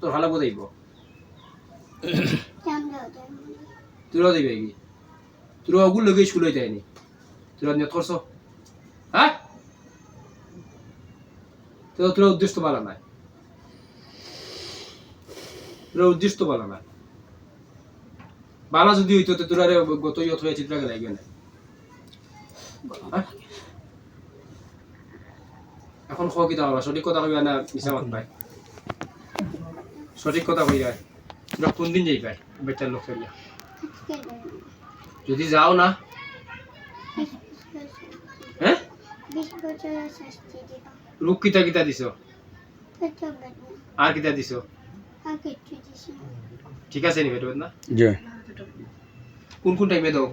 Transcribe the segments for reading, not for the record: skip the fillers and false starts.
তোর খালা বোঝাইব তোরাও দিবে কি তোরা ওগুলো লোকে স্কুলে যায়নি তোরা নিয়ত করছো হ্যাঁ তোরা উদ্দেশ্য ভালো নাই তোরা উদ্দেশ্য ভালো নাই বালা যদি হইতো তোরা গত ইয়ত হয়ে চিত্রাকে লাগবে না এখন কি কথা সঠিক কথা কইবা না মিছা মাত পাই সঠিক কথা কই যায় তোরা কোন দিন যাই পাই বেটার লোক ফেলিয়া যদি যাও না হ্যাঁ 20 বছরের শাস্তি দিবা রূপ কিতা কিতা দিছো আর কিতা দিছো আর কিছু দিছি ঠিক আছে নি বেটো না জি কোন টাইমে দাও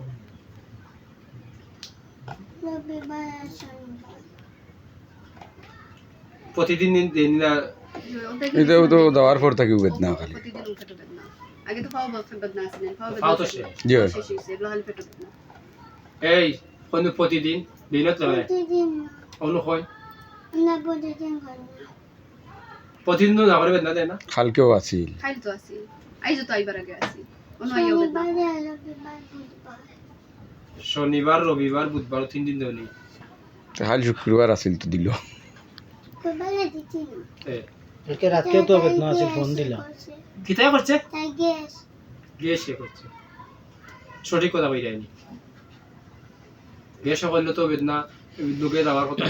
রবিবার শনিবার প্রতিদিন দিন না এটা তো দেওয়ার পর থাকি বেদনা খালি প্রতিদিন পেটে বেদনা আগে তো পাও বেদনা আছে না পাও তো সে জি শেষ হইছে এগুলো খালি পেটে বেদনা এই কোন প্রতিদিন দিনত লাগে প্রতিদিন অনু হয় না প্রতিদিন করি না প্রতিদিন না করে বেদনা দেয় না কালকেও আছিল খাইল তো আছি আইজো তো আইবার আগে আছি অন্য আইও বেদনা শনিবার রবিবার বুধবার শনিবার রবিবার বুধবার 3 দিন দেওনি কাল শুক্রবার আছিল তো দিল কবারে দিছি না একে রাতকে তো বেদনা আছে ফোন দিলাম কিতা করছে তাই গ্যাস গ্যাস করছে সঠিক কথা কই যায়নি গ্যাস করলে তো বেদনা লোকে যাওয়ার কথা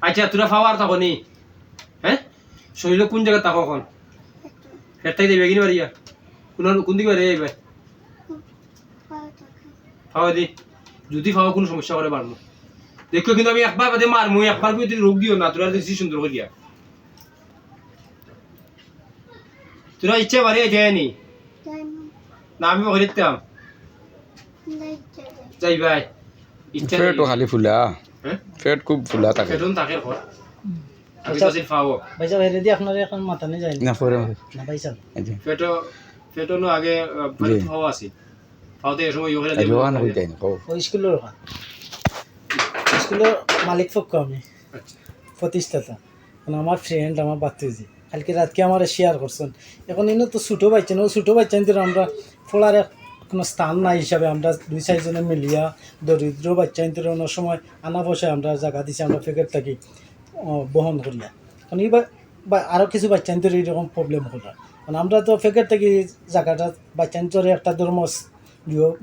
আচ্ছা তোরা ফাওয়ার তখনই হ্যাঁ শরীর কোন জায়গা থাকো এখন হেঁটাই দেবে কিনে বাড়িয়া কোন দিকে বাড়ি যাইবে ফাওয়া দি যদি ফাওয়া কোনো সমস্যা করে মারমু দেখো কিন্তু আমি একবার বাদে মারমু একবার যদি রোগ দিও না তোরা দেখছি সুন্দর করিয়া তোরা ইচ্ছা বাড়ি যায়নি না আমি ঘরে দিতাম যাই ভাই ইচ্ছা পেটও খালি ফুলা হ্যাঁ পেট খুব ফুলা থাকে ফেটন থাকে ঘর আমি তো সেই ফাও ভাইসা হেরে দিয়ে আপনার এখন মাথা নিয়ে যায় না পরে না ভাইসা ফেটনো আগে ফাও আছে ফাওতে এই সময় ইহরে জোয়ান হই যায় না ওই স্কুলের ওখান স্কুলের মালিক পক্ষ আমি আচ্ছা প্রতিষ্ঠাতা মানে আমার ফ্রেন্ড আমার বাতিজি কালকে রাতকে আমার শেয়ার করছেন এখন ইনো তো ছোটো বাচ্চা না ছোটো বাচ্চা কিন্তু আমরা ফোলার কোনো স্থান নাই হিসাবে আমরা 2-4 জনে মিলিয়া দরিদ্র বাচ্চা কিন্তু অন্য সময় আনা বসে আমরা জায়গা দিছি আমরা প্যাকেট থাকি বহন করিয়া কারণ এই আরও কিছু বাচ্চা কিন্তু এইরকম প্রবলেম করা কারণ আমরা তো প্যাকেট থেকে জায়গাটা বাচ্চা কিন্তু একটা ধর্ম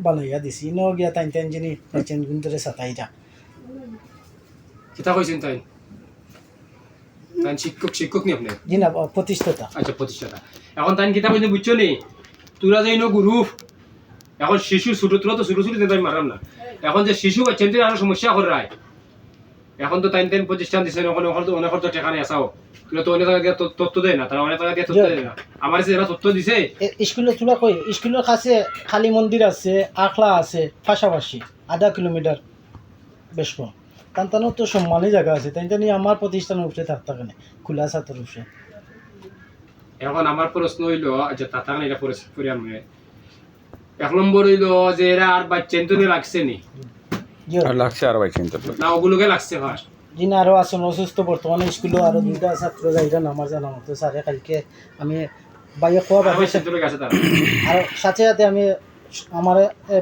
বানাইয়া দিছি ইনো গিয়া টাইন যিনি বাচ্চা কিন্তু সাতাইটা কিতা কইছেন তাই তাই শিক্ষক নি আপনি জি না প্রতিষ্ঠাতা আচ্ছা প্রতিষ্ঠাতা এখন তাই কিতা কইছেন বুঝছো নি তোরা যে ইনো গুরু এখন শিশু ছোট তোরা তো ছোট ছোট আমি মারাম না এখন যে শিশু বাচ্চা আরো সমস্যা করে রায় এখন তো তাই প্রতিষ্ঠান দিচ্ছেন ওখানে ওখানে তো অনেক টেকা নেই আসাও তোরা তো অনেক জায়গা দিয়ে তথ্য দেয় না তারা অনেক জায়গা দিয়ে তথ্য দেয় না আমার যে এরা তথ্য দিছে স্কুলে তোলা কই স্কুলের কাছে কালী মন্দির আছে আখলা আছে পাশাপাশি 1/2 কিলোমিটার বেশ কম তান্তানো তো সম্মানী জায়গা আছে তাই নিয়ে আমার প্রতিষ্ঠানের উপরে থাকতে কেন খোলা ছাত্র উপরে এখন আমার প্রশ্ন হইল আচ্ছা তাতা এটা পরে আমি 1 নম্বর হইল যে এরা আর বাচ্চা তো লাগছে নি আর লাগছে আর ভাই চিন্তা না ওগুলোকে লাগছে ফার্স্ট জি না আরও আছেন অসুস্থ বর্তমানে স্কুলে আরও 2টা ছাত্র যাইরা আমার জানা মতো স্যারে কালকে আমি বাইরে খোয়া বাদে আর সাথে সাথে আমি আমার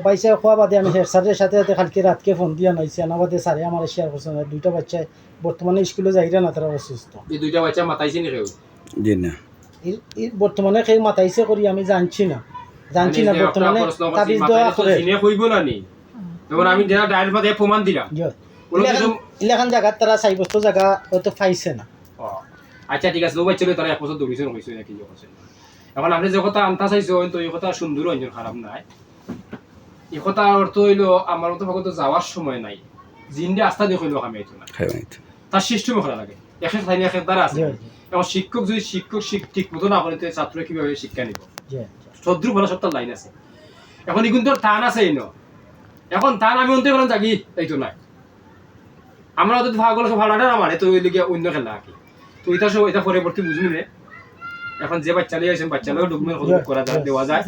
বাইসে খোয়া বাদে আমি হেড স্যারের সাথে সাথে কালকে রাতকে ফোন দিয়া নাইছি আনাবাদে স্যারে আমার শেয়ার করছেন 2টা বাচ্চা বর্তমানে স্কুলে যাইরা না তারা অসুস্থ এই 2টা বাচ্চা মাতাইছে নি কেউ জি না বর্তমানে সেই মাতাইছে করি আমি জানছি না বর্তমানে তাবিজ দেওয়া করে জিনে কইব না নি যেমন আমি যারা ডাইরেক্ট বাদে প্রমাণ দিলাম ইলাখান জায়গা তারা 4 বছর জায়গা হয়তো পাইছে না আচ্ছা ঠিক আছে বাচ্চা তারা 1 বছর দৌড়িছে কইছে নাকি কথা এখন আপনি যে কথা আনতা চাইছো তো এই কথা সুন্দর অঞ্জন খারাপ নাই এই কথা অর্থ হইল আমার মতো ভগত যাওয়ার সময় নাই জিন্দে আস্থা দেখাইলো আমি এটা না তার সিস্টেম করা লাগে একটা স্থানীয় একটা দ্বারা আছে এবং শিক্ষক যদি ঠিক মতো না করে ছাত্র কিভাবে শিক্ষা নিব সদ্রু বলা সত্য লাইন আছে এখন এই কিন্তু টান আছে এই এখন টান আমি অন্তে করেন জাগি এই তো নাই আমরা তো ভাগল ভাড়াটা না মানে তো ওই লিগে অন্য খেলা কি তো এটা পরবর্তী বুঝবি এখন যে বাচ্চা নিয়ে আসেন বাচ্চা লোক ডকুমেন্ট করা দেওয়া যায়